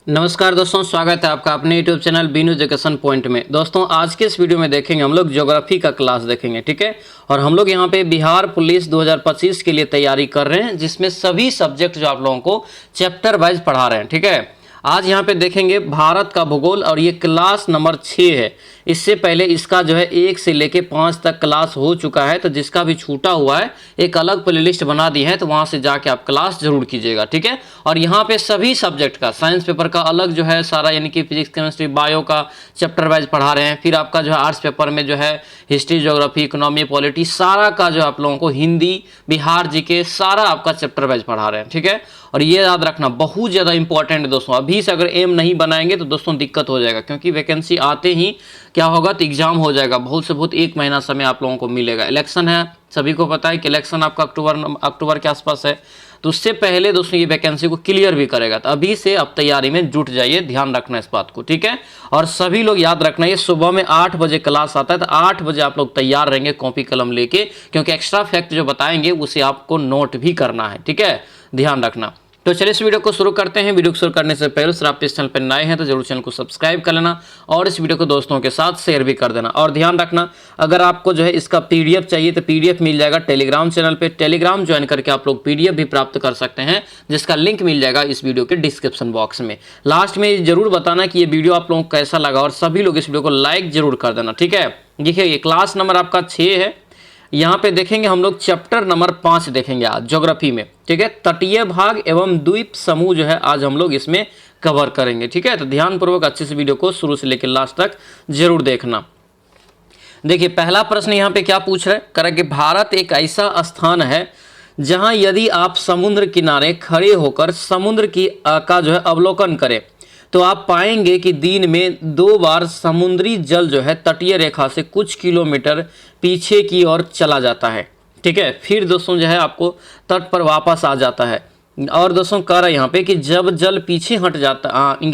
नमस्कार दोस्तों, स्वागत है आपका अपने YouTube channel Binu education point में। दोस्तों आज के इस वीडियो में देखेंगे हम लोग ज्योग्राफी का क्लास देखेंगे, ठीक है। और हम लोग यहाँ पे बिहार पुलिस 2025 के लिए तैयारी कर रहे हैं, जिसमें सभी सब्जेक्ट जो आप लोगों को चैप्टर वाइज पढ़ा रहे हैं, ठीक है। आज यहाँ पे देखेंगे भारत का भूगोल और ये क्लास नंबर 6 है। इससे पहले इसका जो है 1 से लेके 5 तक क्लास हो चुका है, तो जिसका भी छूटा हुआ है एक अलग प्लेलिस्ट बना दी है, तो वहाँ से जाके आप क्लास जरूर कीजिएगा, ठीक है। और यहाँ पे सभी सब्जेक्ट का साइंस पेपर का अलग जो है सारा, यानी कि फिजिक्स केमिस्ट्री बायो का चैप्टर वाइज पढ़ा रहे हैं। फिर आपका जो है आर्ट्स पेपर में जो है हिस्ट्री ज्योग्राफी इकोनॉमी पॉलिटी सारा का जो आप लोगों को हिंदी बिहार जीके सारा आपका चैप्टर वाइज पढ़ा रहे हैं, ठीक है। और ये याद रखना बहुत ज़्यादा इंपॉर्टेंट है दोस्तों। अभी से अगर एम नहीं बनाएंगे तो दोस्तों दिक्कत हो जाएगा, क्योंकि वैकेंसी आते ही क्या होगा तो एग्जाम हो जाएगा। बहुत से बहुत 1 महीना समय आप लोगों को मिलेगा। इलेक्शन है, सभी को पता है कि इलेक्शन आपका अक्टूबर के आसपास है, तो उससे पहले दोस्तों ये वैकेंसी को क्लियर भी करेगा। तो अभी से आप तैयारी में जुट जाइए, ध्यान रखना इस बात को, ठीक है। और सभी लोग याद रखना, ये सुबह में 8 बजे क्लास आता है, तो 8 बजे आप लोग तैयार रहेंगे कॉपी कलम लेके, क्योंकि एक्स्ट्रा फैक्ट जो बताएंगे उसे आपको नोट भी करना है, ठीक है, ध्यान रखना। तो चलिए इस वीडियो को शुरू करते हैं। वीडियो को शुरू करने से पहले अगर आप इस चैनल पर नए हैं तो जरूर चैनल को सब्सक्राइब कर लेना और इस वीडियो को दोस्तों के साथ शेयर भी कर देना। और ध्यान रखना, अगर आपको जो है इसका पीडीएफ चाहिए तो पीडीएफ मिल जाएगा टेलीग्राम चैनल पे। टेलीग्राम ज्वाइन करके आप लोग पीडीएफ भी प्राप्त कर सकते हैं, जिसका लिंक मिल जाएगा इस वीडियो के डिस्क्रिप्शन बॉक्स में। लास्ट में जरूर बताना कि ये वीडियो आप लोगों को कैसा लगा और सभी लोग इस वीडियो को लाइक जरूर कर देना, ठीक है। देखिए ये क्लास नंबर आपका 6 है। यहाँ पे देखेंगे हम लोग चैप्टर नंबर 5 देखेंगे आज ज्योग्राफी में, ठीक है। तटीय भाग एवं द्वीप समूह जो है आज हम लोग इसमें कवर करेंगे, ठीक है। तो ध्यानपूर्वक अच्छे से वीडियो को शुरू से लेकर लास्ट तक जरूर देखना। देखिए पहला प्रश्न यहाँ पे क्या पूछ रहा है, कह रहा है कि भारत एक ऐसा स्थान है जहाँ यदि आप समुद्र किनारे खड़े होकर समुद्र की का जो है अवलोकन करें तो आप पाएंगे कि दिन में 2 बार समुद्री जल जो है तटीय रेखा से कुछ किलोमीटर पीछे की ओर चला जाता है, ठीक है। फिर दोस्तों जो है आपको तट पर वापस आ जाता है। और दोस्तों कह रहा है यहाँ पे कि जब जल पीछे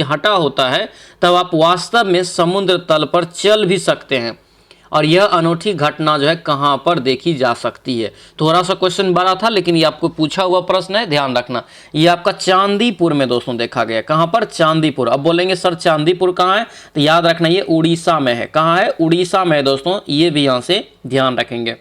हटा होता है तब आप वास्तव में समुद्र तल पर चल भी सकते हैं। और यह अनोखी घटना जो है कहाँ पर देखी जा सकती है। थोड़ा सा क्वेश्चन बड़ा था, लेकिन ये आपको पूछा हुआ प्रश्न है, ध्यान रखना। ये आपका चांदीपुर में दोस्तों देखा गया। कहाँ पर? चांदीपुर। अब बोलेंगे सर चांदीपुर कहाँ है, तो याद रखना ये उड़ीसा में है। कहाँ है? उड़ीसा में है दोस्तों, ये भी यहाँ से ध्यान रखेंगे।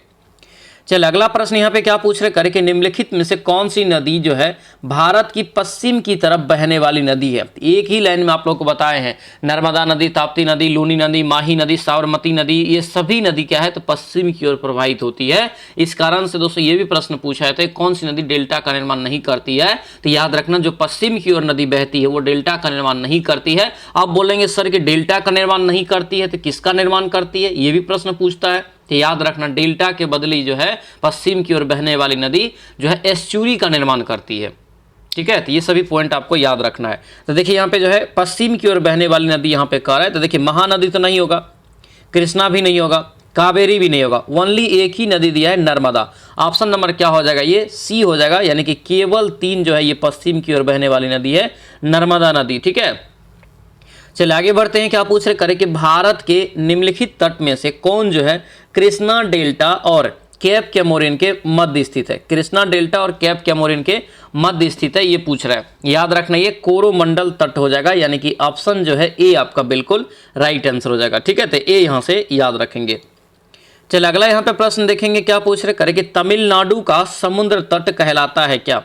चल अगला प्रश्न यहाँ पे क्या पूछ रहे, करे कि निम्नलिखित में से कौन सी नदी जो है भारत की पश्चिम की तरफ बहने वाली नदी है। एक ही लाइन में आप लोग को बताए हैं, नर्मदा नदी, ताप्ती नदी, लूनी नदी, माही नदी, साबरमती नदी, ये सभी नदी क्या है तो पश्चिम की ओर प्रवाहित होती है। इस कारण से दोस्तों ये भी प्रश्न पूछा है, कौन सी नदी डेल्टा का निर्माण नहीं करती है, तो याद रखना जो पश्चिम की ओर नदी बहती है वो डेल्टा का निर्माण नहीं करती है। आप बोलेंगे सर कि डेल्टा का निर्माण नहीं करती है तो किसका निर्माण करती है, ये भी प्रश्न पूछता है। तो याद रखना डेल्टा के बदले जो है पश्चिम की ओर बहने वाली नदी जो है एस्चुरी का निर्माण करती है, ठीक है। तो ये सभी पॉइंट आपको याद रखना है। तो देखिए यहाँ पे जो है पश्चिम की ओर बहने वाली नदी यहाँ पे कह रहा है, तो देखिए महानदी तो नहीं होगा, कृष्णा भी नहीं होगा, कावेरी भी नहीं होगा, ओनली एक ही नदी दिया है नर्मदा। ऑप्शन नंबर क्या हो जाएगा, ये सी हो जाएगा। यानी कि केवल 3 जो है ये पश्चिम की ओर बहने वाली नदी है नर्मदा नदी, ठीक है। चलिए आगे बढ़ते हैं। क्या पूछ रहे, करें कि भारत के निम्नलिखित तट में से कौन जो है कृष्णा डेल्टा और कैप कैमोरिन के मध्य स्थित है। कृष्णा डेल्टा और कैप कैमोरिन के मध्य स्थित है, ये पूछ रहा है। याद रखना ये कोरोमंडल तट हो जाएगा, यानी कि ऑप्शन जो है ए आपका बिल्कुल राइट आंसर हो जाएगा, ठीक है। तो ए यहाँ से याद रखेंगे। चलिए अगला यहाँ पे प्रश्न देखेंगे। क्या पूछ रहे, करें कि तमिलनाडु का समुद्र तट कहलाता है क्या।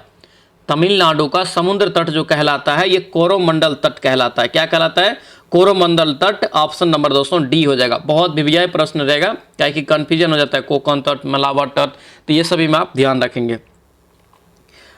तमिलनाडु का समुद्र तट जो कहलाता है ये कोरोमंडल तट कहलाता है। क्या कहलाता है? कोरोमंडल तट। ऑप्शन नंबर दोस्तों डी हो जाएगा। बहुत विवियाय प्रश्न रहेगा, क्या कि कंफ्यूजन हो जाता है, कोकण तट, मलाबार तट, तो ये सभी में आप ध्यान रखेंगे।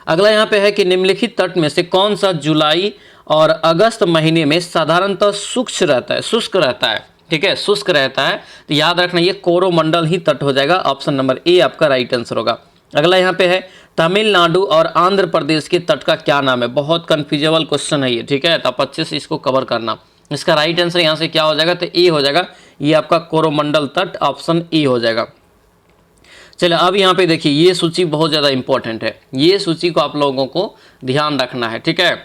अगला यहाँ पे है कि निम्नलिखित तट में से कौन सा जुलाई और अगस्त महीने में साधारणतः शुष्क रहता है, ठीक है, शुष्क रहता है। तो याद रखना ये कोरोमंडल ही तट हो जाएगा। ऑप्शन नंबर ए आपका राइट आंसर होगा। अगला यहाँ पे है तमिलनाडु और आंध्र प्रदेश के तट का क्या नाम है। बहुत कन्फ्यूजेबल क्वेश्चन है ये, ठीक है, तो आप अच्छे से इसको कवर करना। इसका राइट आंसर यहाँ से क्या हो जाएगा, तो ए हो जाएगा। ये आपका कोरोमंडल तट, ऑप्शन ए हो जाएगा। चलिए अब यहाँ पे देखिए ये सूची बहुत ज़्यादा इंपॉर्टेंट है, ये सूची को आप लोगों को ध्यान रखना है, ठीक है।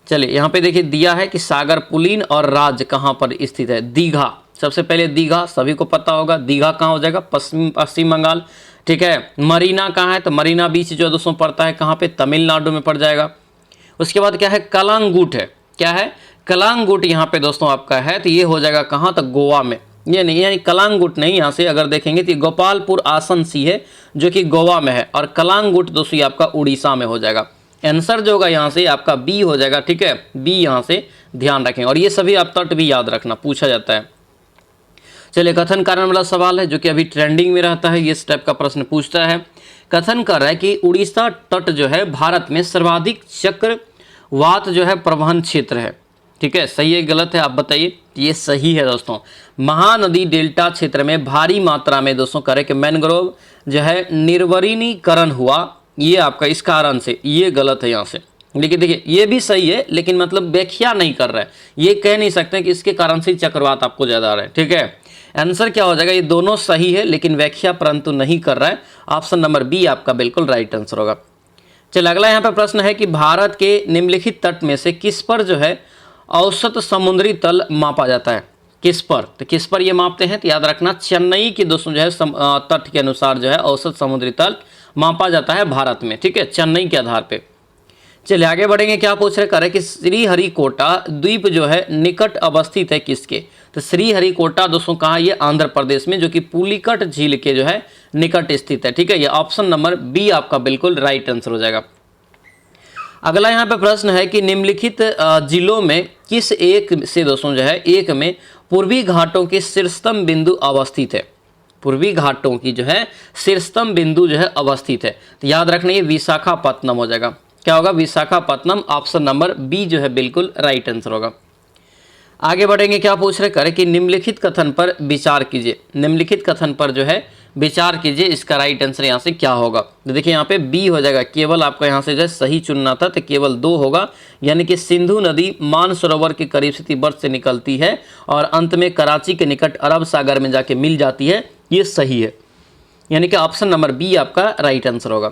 चलिए यहाँ पे देखिए दिया है कि सागर पुलिन और राज्य कहाँ पर स्थित है। दीघा, सबसे पहले दीघा सभी को पता होगा। दीघा कहाँ हो जाएगा, पश्चिम बंगाल, ठीक है। मरीना कहाँ है, तो मरीना बीच जो दोस्तों पड़ता है कहाँ पे, तमिलनाडु में पड़ जाएगा। उसके बाद क्या है, कलांगुट है, क्या है, कलांगुट यहाँ पे दोस्तों आपका है, तो ये हो जाएगा कहाँ, तक गोवा में। ये नहीं, यानी कलांगुट नहीं, यहाँ से अगर देखेंगे तो गोपालपुर आसन सी है जो कि गोवा में है, और कलांगुट दोस्तों ये आपका उड़ीसा में हो जाएगा। आंसर जो होगा यहाँ से आपका बी हो जाएगा, ठीक है, बी यहाँ से ध्यान रखें। और ये सभी आप तट भी याद रखना, पूछा जाता है। चलिए, कथन कारण वाला सवाल है जो कि अभी ट्रेंडिंग में रहता है, ये इस टाइप का प्रश्न पूछता है। कथन कर रहा है कि उड़ीसा तट जो है भारत में सर्वाधिक चक्रवात जो है प्रवहन क्षेत्र है, ठीक है, सही है गलत है, आप बताइए। ये सही है दोस्तों। महानदी डेल्टा क्षेत्र में भारी मात्रा में दोस्तों करे कि मैंग्रोव जो है निर्वरीनीकरण हुआ, ये आपका इस कारण से, ये गलत है यहाँ से। लेकिन देखिए ये भी सही है, लेकिन मतलब व्याख्या नहीं कर रहा है, ये कह नहीं सकते कि इसके कारण से चक्रवात आपको ज़्यादा आ रहा है, ठीक है। आंसर क्या हो जाएगा, ये दोनों सही है लेकिन व्याख्या परंतु नहीं कर रहा है। ऑप्शन नंबर बी आपका बिल्कुल राइट आंसर होगा। चलिए, अगला यहाँ पे प्रश्न है कि भारत के निम्नलिखित तट में से किस पर जो है औसत समुद्री तल मापा जाता है, किस पर, तो किस पर ये मापते हैं, तो याद रखना चेन्नई की दोस्तों जो है तट के अनुसार जो है औसत समुद्री तल मापा जाता है भारत में, ठीक है, चेन्नई के आधार पे। चलिए आगे बढ़ेंगे, क्या पूछ रहे, करे कि श्रीहरिकोटा द्वीप जो है निकट अवस्थित है किसके, तो श्रीहरिकोटा दोस्तों कहाँ, ये आंध्र प्रदेश में, जो कि पुलिकट झील के जो है निकट स्थित है, ठीक है। ये ऑप्शन नंबर बी आपका बिल्कुल राइट आंसर हो जाएगा। अगला यहाँ पे प्रश्न है कि निम्नलिखित जिलों में किस एक से दोस्तों जो है एक में पूर्वी घाटों के शीर्षतम बिंदु अवस्थित है, पूर्वी घाटों की जो है शीर्षतम बिंदु जो है अवस्थित है, तो याद रखना ये विशाखापत्तनम हो जाएगा। क्या होगा, विशाखापत्तनम, ऑप्शन नंबर बी जो है बिल्कुल राइट आंसर होगा। आगे बढ़ेंगे, क्या पूछ रहे, करे कि निम्नलिखित कथन पर विचार कीजिए, निम्नलिखित कथन पर जो है विचार कीजिए, इसका राइट आंसर यहाँ से क्या होगा, तो देखिए यहाँ पे बी हो जाएगा। केवल आपका यहाँ से जो है सही चुनना था, तो केवल 2 होगा, यानी कि सिंधु नदी मानसरोवर के करीब से तिब्बत से निकलती है और अंत में कराची के निकट अरब सागर में जाके मिल जाती है, ये सही है, यानी कि ऑप्शन नंबर बी आपका राइट आंसर होगा।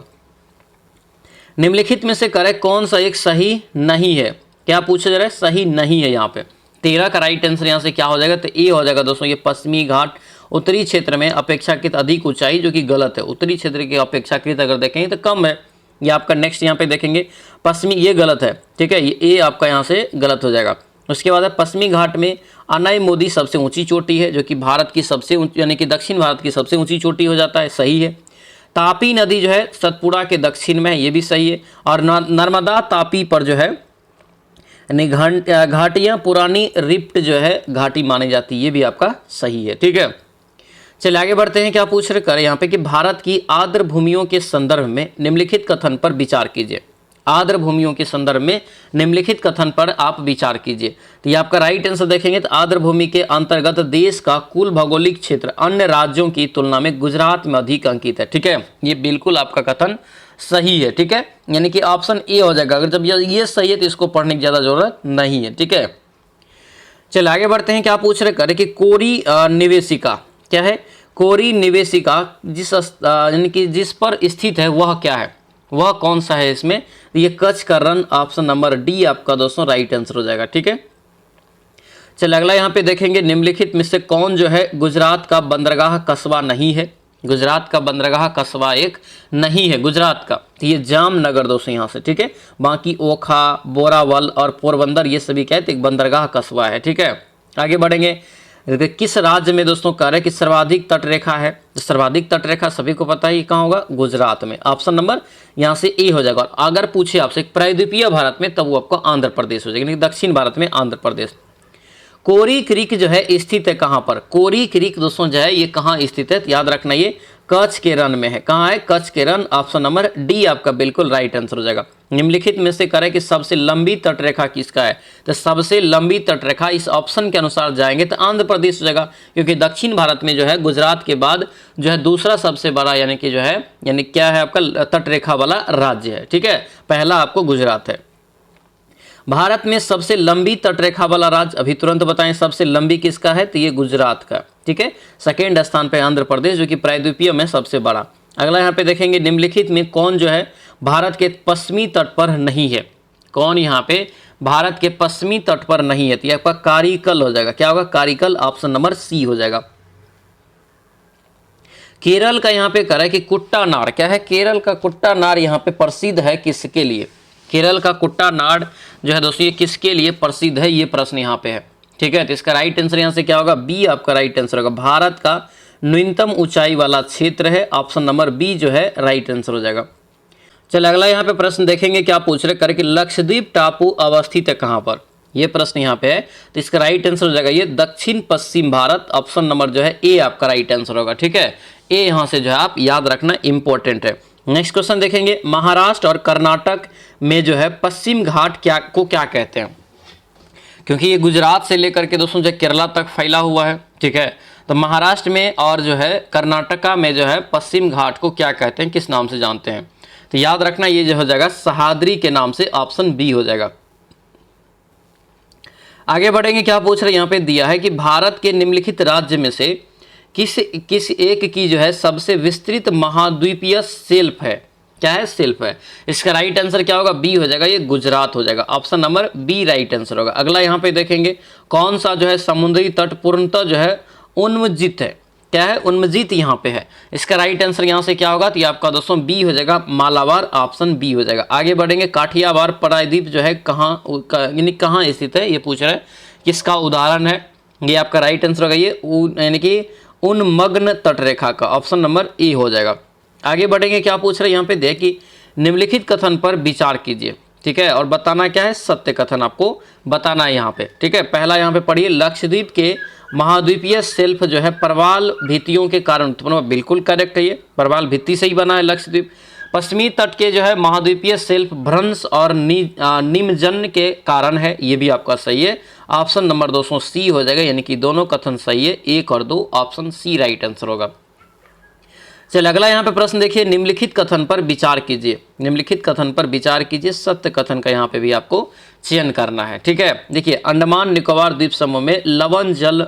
निम्नलिखित में से करे कौन सा एक सही नहीं है, क्या पूछा जा रहा है, सही नहीं है यहाँ पे। 13 का राइट आंसर यहाँ से क्या हो जाएगा, तो ए हो जाएगा दोस्तों। ये पश्चिमी घाट उत्तरी क्षेत्र में अपेक्षाकृत अधिक ऊंचाई, जो कि गलत है, उत्तरी क्षेत्र की अपेक्षाकृत अगर देखेंगे तो कम है। ये आपका नेक्स्ट यहाँ पे देखेंगे पश्चिमी, ये गलत है, ठीक है, ये ए आपका यहाँ से गलत हो जाएगा। उसके बाद है पश्चिमी घाट में अनायमोदी सबसे ऊंची चोटी है, जो कि भारत की सबसे यानी कि दक्षिण भारत की सबसे ऊंची चोटी हो जाता है, सही है। तापी नदी जो है सतपुड़ा के दक्षिण में है, ये भी सही है। और नर्मदा तापी पर जो है घाटियाँ पुरानी रिफ्ट जो है घाटी मानी जाती है, ये भी आपका सही है, ठीक है। चलिए आगे बढ़ते हैं, क्या पूछ रहे करें यहाँ पे कि भारत की आर्द्र भूमियों के संदर्भ में निम्नलिखित कथन पर विचार कीजिए, आर्द्र भूमियों के संदर्भ में निम्नलिखित कथन पर आप विचार कीजिए। तो ये आपका राइट आंसर देखेंगे तो आर्द्र भूमि के अंतर्गत देश का कुल भौगोलिक क्षेत्र अन्य राज्यों की तुलना में गुजरात में अधिक अंकित है, ठीक है, ये बिल्कुल आपका कथन सही है, ठीक है, यानी कि ऑप्शन ए हो जाएगा। अगर जब ये सही है तो इसको पढ़ने की ज़्यादा जरूरत नहीं है, ठीक है। चलिए आगे बढ़ते हैं, क्या पूछ रहे करें कि कोरी निवेशिका क्या है, कोरी निवेशिका जिस यानी कि जिस पर स्थित है वह क्या है, वह कौन सा है इसमें, ये कच्छ का रण, ऑप्शन नंबर डी आपका दोस्तों राइट आंसर हो जाएगा, ठीक है। चलिए अगला यहाँ पे देखेंगे निम्नलिखित में से कौन जो है गुजरात का बंदरगाह कस्बा नहीं है, गुजरात का बंदरगाह कस्बा एक नहीं है गुजरात का, तो ये जामनगर दोस्तों यहाँ से, ठीक है। बाकी ओखा, बोरावल और पोरबंदर ये सभी क्या है, तो एक बंदरगाह कस्बा है, ठीक है। आगे बढ़ेंगे, किस राज्य में दोस्तों कह रहे हैं कि सर्वाधिक तटरेखा है, सर्वाधिक तटरेखा सभी को पता है ये कहाँ होगा, गुजरात में, ऑप्शन नंबर यहाँ से ए हो जाएगा। और अगर पूछे आपसे प्रायद्वीपीय भारत में तब वो आपको आंध्र प्रदेश हो जाएगा, यानी दक्षिण भारत में आंध्र प्रदेश। कोरी क्रीक जो है स्थित है कहाँ पर, कोरी क्रीक दोस्तों जो है ये कहाँ स्थित है, याद रखना ये कच्छ के रण में है, कहाँ है, कच्छ के रण, ऑप्शन नंबर डी आपका बिल्कुल राइट आंसर हो जाएगा। निम्नलिखित में से करें कि सबसे लंबी तटरेखा किसका है, तो सबसे लंबी तटरेखा इस ऑप्शन के अनुसार जाएंगे तो आंध्र प्रदेश हो जाएगा, क्योंकि दक्षिण भारत में जो है गुजरात के बाद जो है दूसरा सबसे बड़ा यानी कि जो है यानी क्या है आपका तटरेखा वाला राज्य है, ठीक है, पहला आपको गुजरात है। भारत में सबसे लंबी तटरेखा वाला राज्य अभी तुरंत बताएं सबसे लंबी किसका है, तो ये गुजरात का, ठीक है। सेकेंड स्थान पे आंध्र प्रदेश जो कि प्रायद्वीपीय में सबसे बड़ा। अगला यहाँ पे देखेंगे निम्नलिखित में कौन जो है भारत के पश्चिमी तट पर नहीं है, कौन यहाँ पे भारत के पश्चिमी तट पर नहीं है, तो ये आपका कारिकल हो जाएगा, क्या होगा, कारिकल, ऑप्शन नंबर सी हो जाएगा। केरल का यहाँ पे करा है कि कुट्टानार क्या है, केरल का कुट्टानार यहाँ पे प्रसिद्ध है किसके लिए, केरल का कुट्टानाड जो है दोस्तों ये किसके लिए प्रसिद्ध है, ये प्रश्न यहाँ पे है। ठीक है, तो इसका राइट आंसर यहाँ से क्या होगा, बी आपका राइट आंसर होगा। भारत का न्यूनतम ऊंचाई वाला क्षेत्र है, ऑप्शन नंबर बी जो है राइट आंसर हो जाएगा। चलिए अगला यहाँ पे प्रश्न देखेंगे, क्या पूछ रहे कर कि लक्षद्वीप टापू अवस्थित है कहाँ पर, ये प्रश्न यहाँ पे है। तो इसका राइट आंसर हो जाएगा ये दक्षिण पश्चिम भारत, ऑप्शन नंबर जो है ए आपका राइट आंसर होगा। ठीक है, ए यहाँ से जो है आप याद रखना इंपॉर्टेंट है। नेक्स्ट क्वेश्चन देखेंगे, महाराष्ट्र और कर्नाटक में जो है पश्चिम घाट क्या कहते हैं, क्योंकि ये गुजरात से लेकर के दोस्तों जो केरला तक फैला हुआ है। ठीक है, तो महाराष्ट्र में और जो है कर्नाटका में जो है पश्चिम घाट को क्या कहते हैं, किस नाम से जानते हैं, तो याद रखना ये जो हो जाएगा सह्याद्री के नाम से, ऑप्शन बी हो जाएगा। आगे बढ़ेंगे, क्या पूछ रहे हैं यहाँ पे दिया है कि भारत के निम्नलिखित राज्य में से किस एक की जो है सबसे विस्तृत महाद्वीपीय शेल्फ है, क्या है, शेल्फ है। इसका राइट आंसर क्या होगा, बी हो जाएगा, ये गुजरात हो जाएगा, option number B right answer होगा। अगला यहाँ पे देखेंगे कौन सा जो है समुद्री तट पूर्णतः जो है उन्मजित है, क्या है, उन्मजित यहाँ पे है। इसका राइट आंसर यहाँ से क्या होगा, तो ये आपका दोस्तों बी हो जाएगा, मालाबार, ऑप्शन बी हो जाएगा। आगे बढ़ेंगे, काठियावाड़ प्रायद्वीप जो है यानी कहाँ स्थित है, ये पूछ रहा है, किसका उदाहरण है, ये आपका राइट आंसर होगा, ये यानी कि उन्मग्न तटरेखा का, ऑप्शन नंबर ए हो जाएगा। आगे बढ़ेंगे, क्या पूछ रहे हैं यहाँ पे देख कि निम्नलिखित कथन पर विचार कीजिए। ठीक है, और बताना क्या है, सत्य कथन आपको बताना है यहाँ पे। ठीक है, पहला यहाँ पे पढ़िए, लक्षद्वीप के महाद्वीपीय शेल्फ जो है प्रवाल भित्तियों के कारण उत्पन्न, बिल्कुल करेक्ट है, ये प्रवाल भित्ति से ही बना है लक्षद्वीप। पश्चिमी तट के जो है महाद्वीपीय शेल्फ भ्रंश और निमज्जन के कारण है, ये भी आपका सही है, ऑप्शन नंबर दोस्तों सी हो जाएगा, यानी कि दोनों कथन सही है, 1 और 2, ऑप्शन सी राइट आंसर होगा। चलिए अगला यहाँ पे प्रश्न देखिए, निम्नलिखित कथन पर विचार कीजिए, निम्नलिखित कथन पर विचार कीजिए, सत्य कथन का यहाँ पे भी आपको चयन करना है। ठीक है, देखिए अंडमान निकोबार द्वीप समूह में लवण जल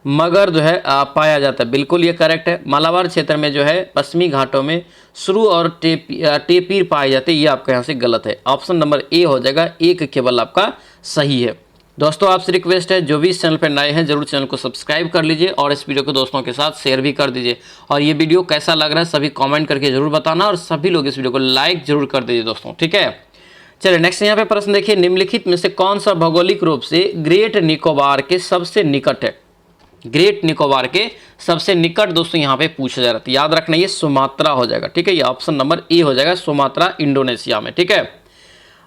मगर जो है पाया जाता है, बिल्कुल ये करेक्ट है। मालाबार क्षेत्र में जो है पश्चिमी घाटों में श्रू और टेपीर पाए जाते हैं, ये आपका यहाँ से गलत है, ऑप्शन नंबर ए हो जाएगा, 1 केवल आपका सही है। दोस्तों आपसे रिक्वेस्ट है, जो भी इस चैनल पर नए हैं जरूर चैनल को सब्सक्राइब कर लीजिए और इस वीडियो को दोस्तों के साथ शेयर भी कर दीजिए। और ये वीडियो कैसा लग रहा है सभी कमेंट करके जरूर बताना और सभी लोग इस वीडियो को लाइक जरूर कर दीजिए दोस्तों। ठीक है, चलिए नेक्स्ट यहाँ पे प्रश्न देखिए, निम्नलिखित में से कौन सा भौगोलिक रूप से ग्रेट निकोबार के सबसे निकट है, ग्रेट निकोबार के सबसे निकट दोस्तों यहाँ पे पूछा जा रहा था, याद रखना ये सुमात्रा हो जाएगा। ठीक है, ये ऑप्शन नंबर ए हो जाएगा, सुमात्रा इंडोनेशिया में। ठीक है,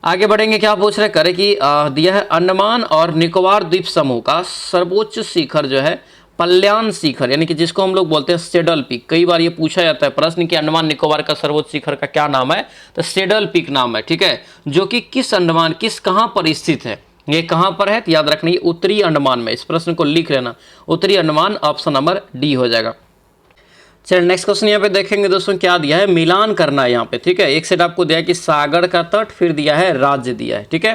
आगे बढ़ेंगे, क्या पूछ रहे करे कि दिया है अंडमान और निकोबार द्वीप समूह का सर्वोच्च शिखर जो है पल्यान शिखर, यानी कि जिसको हम लोग बोलते हैं सेडल पीक। कई बार ये पूछा जाता है प्रश्न कि अंडमान निकोबार का सर्वोच्च शिखर का क्या नाम है, तो सेडल पीक नाम है। ठीक है, जो कि किस अंडमान कहाँ पर स्थित है, ये कहाँ पर है, तो याद रखना ये उत्तरी अंडमान में, इस प्रश्न को लिख लेना, उत्तरी अंडमान, ऑप्शन नंबर डी हो जाएगा। चलिए नेक्स्ट क्वेश्चन यहाँ पे देखेंगे दोस्तों, क्या दिया है, मिलान करना है यहाँ पे। ठीक है, एक साइड आपको दिया है कि सागर का तट, फिर दिया है राज्य दिया है। ठीक है,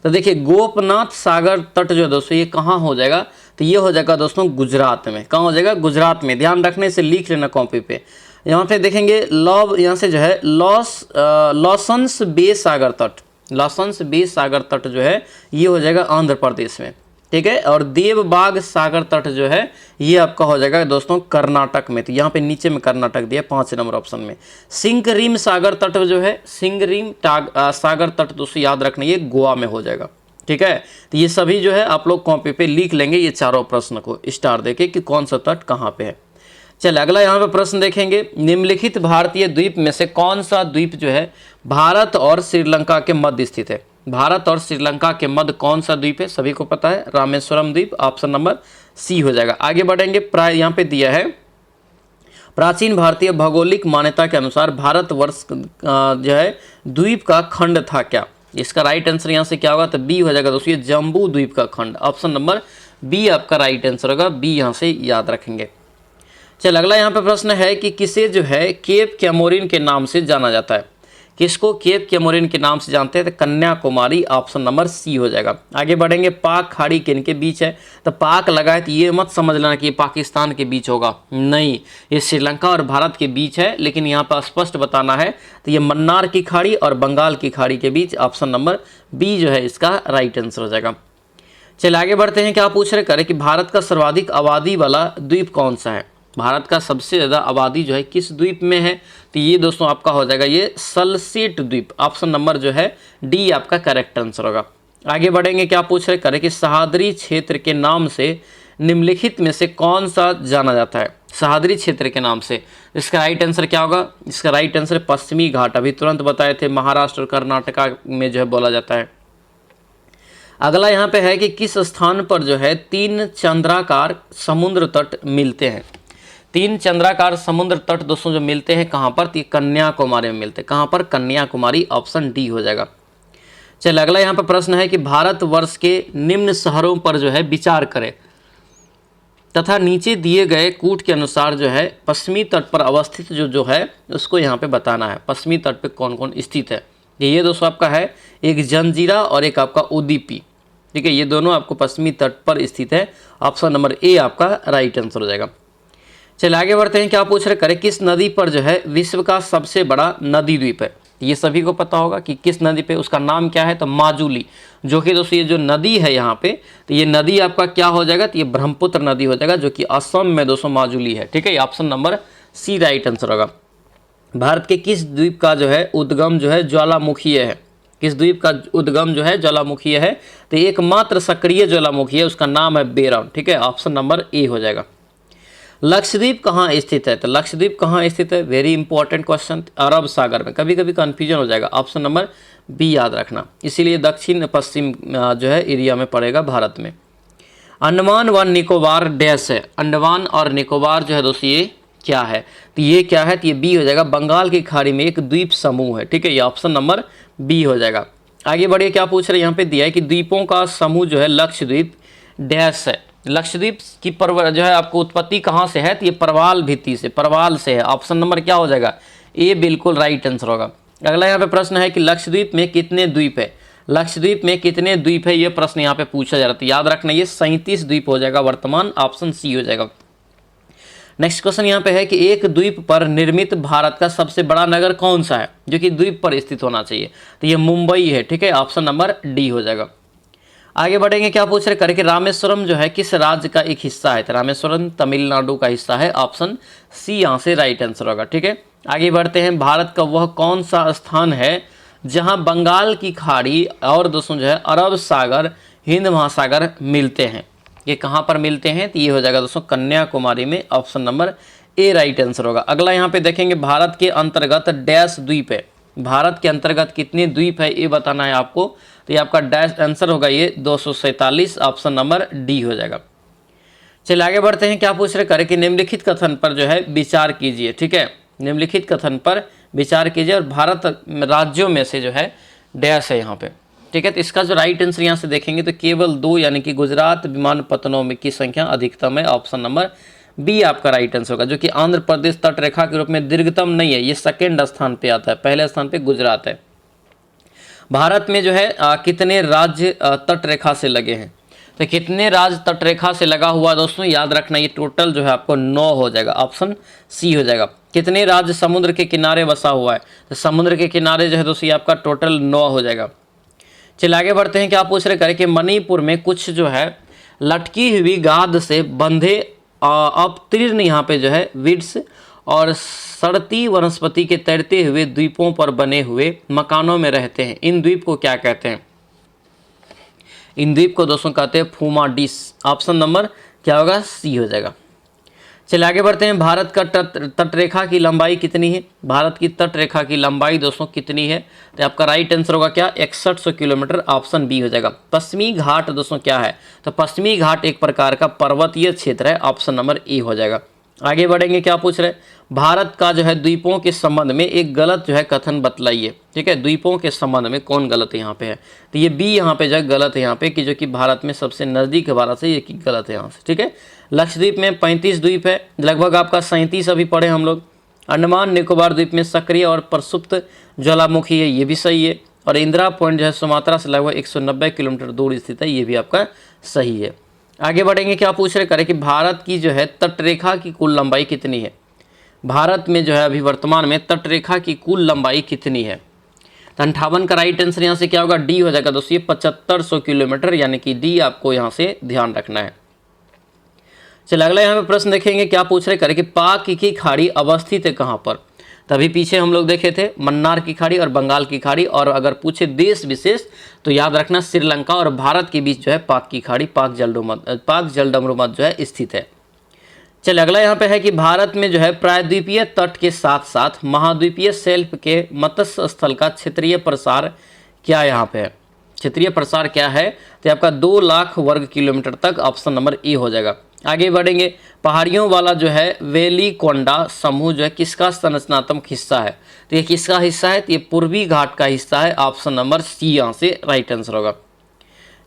तो देखिए गोपनाथ सागर तट जो है दोस्तों ये कहाँ हो जाएगा, तो ये हो जाएगा दोस्तों गुजरात में। कहाँ हो जाएगा, गुजरात में, ध्यान रखने से लिख लेना कॉपी पे। यहाँ पे देखेंगे यहाँ से जो है लॉसन्स बे सागर तट, लॉसन्स बे सागर तट जो है ये हो जाएगा आंध्र प्रदेश में। ठीक है, और देवबाग सागर तट जो है ये आपका हो जाएगा दोस्तों कर्नाटक में, तो यहाँ पे नीचे में कर्नाटक दिया 5 नंबर ऑप्शन में। सिंगरीम सागर तट जो है, सिंगरीम सागर तट दोस्तों याद रखना ये गोवा में हो जाएगा। ठीक है, तो ये सभी जो है आप लोग कॉपी पे लिख लेंगे, ये चारों प्रश्न को स्टार देके कि कौन सा तट कहाँ पे है। चलिए अगला यहाँ पे प्रश्न देखेंगे, निम्नलिखित भारतीय द्वीप में से कौन सा द्वीप जो है भारत और श्रीलंका के मध्य स्थित है, भारत और श्रीलंका के मध्य कौन सा द्वीप है, सभी को पता है, रामेश्वरम द्वीप, ऑप्शन नंबर सी हो जाएगा। आगे बढ़ेंगे, यहाँ पे दिया है प्राचीन भारतीय भौगोलिक मान्यता के अनुसार भारतवर्ष जो है द्वीप का खंड था क्या, इसका राइट आंसर यहाँ से क्या होगा, तो बी हो जाएगा दोस्तों, ये जम्बू द्वीप का खंड, ऑप्शन नंबर बी आपका राइट आंसर होगा, बी यहाँ से याद रखेंगे। चल अगला यहाँ पे प्रश्न है कि किसे जो है केप कैमोरिन के नाम से जाना जाता है, किसको केप कैमोरिन के नाम से जानते हैं, तो कन्याकुमारी, ऑप्शन नंबर सी हो जाएगा। आगे बढ़ेंगे, पाक खाड़ी किनके बीच है, तो पाक लगा है तो ये मत समझ लेना कि ये पाकिस्तान के बीच होगा, नहीं, ये श्रीलंका और भारत के बीच है, लेकिन यहाँ पर स्पष्ट बताना है तो ये मन्नार की खाड़ी और बंगाल की खाड़ी के बीच, ऑप्शन नंबर बी जो है इसका राइट आंसर हो जाएगा। चलिए आगे बढ़ते हैं, क्या पूछ रहे करे कि भारत का सर्वाधिक आबादी वाला द्वीप कौन सा है, भारत का सबसे ज़्यादा आबादी जो है किस द्वीप में है? तो ये दोस्तों आपका हो जाएगा ये सलसेट द्वीप। ऑप्शन नंबर जो है डी आपका करेक्ट आंसर होगा। आगे बढ़ेंगे, क्या पूछ रहे करें कि सह्याद्री क्षेत्र के नाम से निम्नलिखित में से कौन सा जाना जाता है? सह्याद्री क्षेत्र के नाम से इसका राइट आंसर क्या होगा? इसका राइट आंसर पश्चिमी घाट। अभी तुरंत बताए थे, महाराष्ट्र और कर्नाटका में जो है बोला जाता है। अगला यहाँ पे है कि किस स्थान पर जो है 3 चंद्राकार समुद्र तट मिलते हैं? 3 चंद्राकार समुद्र तट दोस्तों जो मिलते हैं कहाँ पर? तो कन्याकुमारी में मिलते हैं। कहाँ पर? कन्याकुमारी। ऑप्शन डी हो जाएगा। चलिए अगला यहाँ पर प्रश्न है कि भारतवर्ष के निम्न शहरों पर जो है विचार करें तथा नीचे दिए गए कूट के अनुसार जो है पश्चिमी तट पर अवस्थित जो है उसको यहाँ पे बताना है। पश्चिमी तट पे कौन कौन स्थित है? ये दोस्तों आपका है एक जंजीरा और एक आपका उदीपी। ठीक है, ये दोनों आपको पश्चिमी तट पर स्थित है। ऑप्शन नंबर ए आपका राइट आंसर हो जाएगा। चलिए आगे बढ़ते हैं, क्या पूछ रहे करें किस नदी पर जो है विश्व का सबसे बड़ा नदी द्वीप है? ये सभी को पता होगा कि किस नदी पे, उसका नाम क्या है? तो माजुली। जो कि दोस्तों ये जो नदी है यहाँ पे, तो ये नदी आपका क्या हो जाएगा? तो ये ब्रह्मपुत्र नदी हो जाएगा, जो कि असम में दोस्तों माजुली है। ठीक है, option number C right answer होगा। भारत के किस द्वीप का जो है उद्गम जो है ज्वालामुखीय है? किस द्वीप का उद्गम जो है ज्वालामुखीय है? तो एकमात्र सक्रिय ज्वालामुखी है, उसका नाम है बेरम। ठीक है, ऑप्शन नंबर ए हो जाएगा। लक्षद्वीप कहाँ स्थित है? तो लक्षद्वीप कहाँ स्थित है? Very important question. अरब सागर में। कभी कभी कंफ्यूजन हो जाएगा, ऑप्शन नंबर बी याद रखना। इसीलिए दक्षिण पश्चिम जो है एरिया में पड़ेगा भारत में। अंडमान व निकोबार डैश है। अंडमान और निकोबार जो है दोस्तों ये क्या है? तो ये क्या है? तो ये बी हो जाएगा। बंगाल की खाड़ी में एक द्वीप समूह है। ठीक है, ये ऑप्शन नंबर बी हो जाएगा। आगे बढ़िए, क्या पूछ रहे हैं यहाँ पे दिया है कि द्वीपों का समूह जो है लक्षद्वीप डैश है। लक्षद्वीप की जो है आपको उत्पत्ति कहाँ से है? तो ये परवाल भित्ति से, परवाल से है। ऑप्शन नंबर क्या हो जाएगा? ए बिल्कुल राइट आंसर होगा। अगला यहाँ पे प्रश्न है कि लक्षद्वीप में कितने द्वीप है? लक्षद्वीप में कितने द्वीप है, ये प्रश्न यहाँ पे पूछा जा रहा है। याद रखना ये 37 द्वीप हो जाएगा वर्तमान। ऑप्शन सी हो जाएगा। नेक्स्ट क्वेश्चन यहाँ पे है कि एक द्वीप पर निर्मित भारत का सबसे बड़ा नगर कौन सा है जो कि द्वीप पर स्थित होना चाहिए? तो ये मुंबई है। ठीक है, ऑप्शन नंबर डी हो जाएगा। आगे बढ़ेंगे, क्या पूछ रहे करके रामेश्वरम जो है किस राज्य का एक हिस्सा है? तो रामेश्वरम तमिलनाडु का हिस्सा है। ऑप्शन सी यहाँ से राइट आंसर होगा। ठीक है, आगे बढ़ते हैं। भारत का वह कौन सा स्थान है जहां बंगाल की खाड़ी और दोस्तों जो है अरब सागर हिंद महासागर मिलते हैं? ये कहाँ पर मिलते हैं? तो ये हो जाएगा दोस्तों कन्याकुमारी में। Option number A right answer होगा। अगला यहाँ पे देखेंगे, भारत के अंतर्गत डैश द्वीप है। भारत के अंतर्गत कितने द्वीप है ये बताना है आपको। तो ये आपका डैश आंसर होगा ये 247। ऑप्शन नंबर डी हो जाएगा। चलिए आगे बढ़ते हैं, क्या पूछ रहे करें कि निम्नलिखित कथन पर जो है विचार कीजिए। ठीक है, निम्नलिखित कथन पर विचार कीजिए और भारत राज्यों में से जो है डैश है यहाँ पे। ठीक है, तो इसका जो राइट आंसर यहाँ से देखेंगे तो केवल 2 यानी कि गुजरात विमानपत्तनों में की संख्या अधिकतम है। ऑप्शन नंबर बी आपका राइट आंसर होगा, जो कि आंध्र प्रदेश तट रेखा के रूप में दीर्घतम नहीं है, ये सेकेंड स्थान पे आता है। पहले स्थान पे गुजरात है। भारत में जो है कितने राज्य तट रेखा से लगे हैं? तो कितने राज्य तट रेखा से लगा हुआ दोस्तों याद रखना, ये टोटल जो है आपको 9 हो जाएगा। ऑप्शन सी हो जाएगा। कितने राज्य समुद्र के किनारे बसा हुआ है? तो समुद्र के किनारे जो है दोस्तों ये आपका टोटल 9 हो जाएगा। चलिए आगे बढ़ते हैं, क्या पूछ रहे करें कि मणिपुर में कुछ जो है लटकी हुई गाद से बंधे अवतीर्ण यहाँ पे जो है विड्स और सड़ती वनस्पति के तैरते हुए द्वीपों पर बने हुए मकानों में रहते हैं। इन द्वीप को क्या कहते हैं? इन द्वीप को दोस्तों कहते हैं फूमाडीस। ऑप्शन नंबर क्या होगा? सी हो जाएगा। चलिए आगे बढ़ते हैं, भारत का तटरेखा की लंबाई कितनी है? भारत की तटरेखा की लंबाई दोस्तों कितनी है? तो आपका राइट आंसर होगा क्या? 6100 किलोमीटर। ऑप्शन बी हो जाएगा। पश्चिमी घाट दोस्तों क्या है? तो पश्चिमी घाट एक प्रकार का पर्वतीय क्षेत्र है। ऑप्शन नंबर ए हो जाएगा। आगे बढ़ेंगे, क्या पूछ रहे? भारत का जो है द्वीपों के संबंध में एक गलत जो है कथन बतलाइए। ठीक है, द्वीपों के संबंध में कौन गलत यहाँ पे है? तो ये बी यहाँ पे जो है गलत है यहाँ पे, कि जो कि भारत में सबसे नज़दीक है भारत से, ये कि गलत है यहाँ से। ठीक है, लक्षद्वीप में 35 द्वीप है, लगभग आपका 37 अभी पढ़े हम लोग। अंडमान निकोबार द्वीप में सक्रिय और प्रसुप्त ज्वालामुखी है, ये भी सही है। और इंदिरा पॉइंट जो है सुमात्रा से लगभग 190 किलोमीटर दूर स्थित है, ये भी आपका सही है। आगे बढ़ेंगे, क्या पूछ रहे करें कि भारत की जो है तटरेखा की कुल लंबाई कितनी है? भारत में जो है अभी वर्तमान में तटरेखा की कुल लंबाई कितनी है? तो 58 का राइट आंसर यहाँ से क्या होगा? डी हो जाएगा दोस्तों, 7500 किलोमीटर, यानी कि डी आपको यहाँ से ध्यान रखना है। चलिए अगला यहाँ पे प्रश्न देखेंगे, क्या पूछ रहे करे कि पाक की खाड़ी अवस्थित है कहाँ पर। तभी पीछे हम लोग देखे थे मन्नार की खाड़ी और बंगाल की खाड़ी, और अगर पूछे देश विशेष तो याद रखना श्रीलंका और भारत के बीच जो है पाक की खाड़ी, पाक जलडमरूमध्य जो है स्थित है। चलिए अगला यहाँ पे है कि भारत में जो है प्रायद्वीपीय तट के साथ साथ महाद्वीपीय शेल्फ के मत्स्य स्थल का क्षेत्रीय प्रसार क्या यहाँ पे है। क्षेत्रीय प्रसार क्या है, तो आपका 2 लाख वर्ग किलोमीटर तक, ऑप्शन नंबर ए हो जाएगा। आगे बढ़ेंगे, पहाड़ियों वाला जो है वेलिकोंडा समूह जो है किसका संरचनात्मक हिस्सा है, तो ये किसका हिस्सा है, तो ये पूर्वी घाट का हिस्सा है, ऑप्शन नंबर सी यहाँ से राइट आंसर होगा।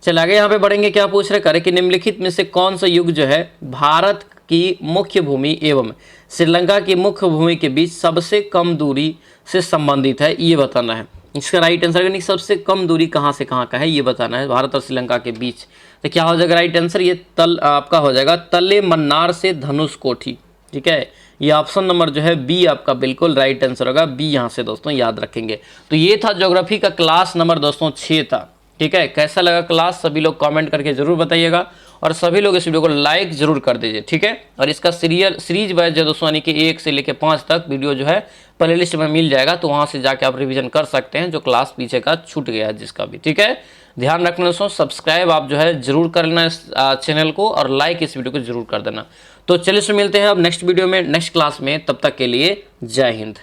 चलिए आगे यहाँ पे बढ़ेंगे, क्या पूछ रहे करे कि निम्नलिखित में से कौन सा युग जो है भारत की मुख्य भूमि एवं श्रीलंका की मुख्य भूमि के बीच सबसे कम दूरी से संबंधित है, ये बताना है। इसका राइट आंसर यानी सबसे कम दूरी कहाँ से कहाँ का है ये बताना है भारत और श्रीलंका के बीच। तो क्या हो जाएगा राइट आंसर, ये आपका हो जाएगा तले मन्नार से धनुष कोठी, ठीक है। ये ऑप्शन नंबर जो है बी आपका बिल्कुल राइट आंसर होगा, बी यहाँ से दोस्तों याद रखेंगे। तो ये था ज्योग्राफी का क्लास नंबर दोस्तों 6 था, ठीक है। कैसा लगा क्लास सभी लोग कमेंट करके जरूर बताइएगा, और सभी लोग इस वीडियो को लाइक जरूर कर दीजिए, ठीक है। और इसका सीरीज वाइज जो दोस्तों यानी कि 1 से लेकर 5 तक वीडियो जो है प्लेलिस्ट में मिल जाएगा, तो वहाँ से जाके आप रिवीजन कर सकते हैं जो क्लास पीछे का छूट गया है जिसका भी, ठीक है। ध्यान रखना दोस्तों, सब्सक्राइब आप जो है जरूर कर लेना इस चैनल को, और लाइक इस वीडियो को जरूर कर देना। तो चलिए मिलते हैं अब नेक्स्ट वीडियो में, नेक्स्ट क्लास में, तब तक के लिए जय हिंद।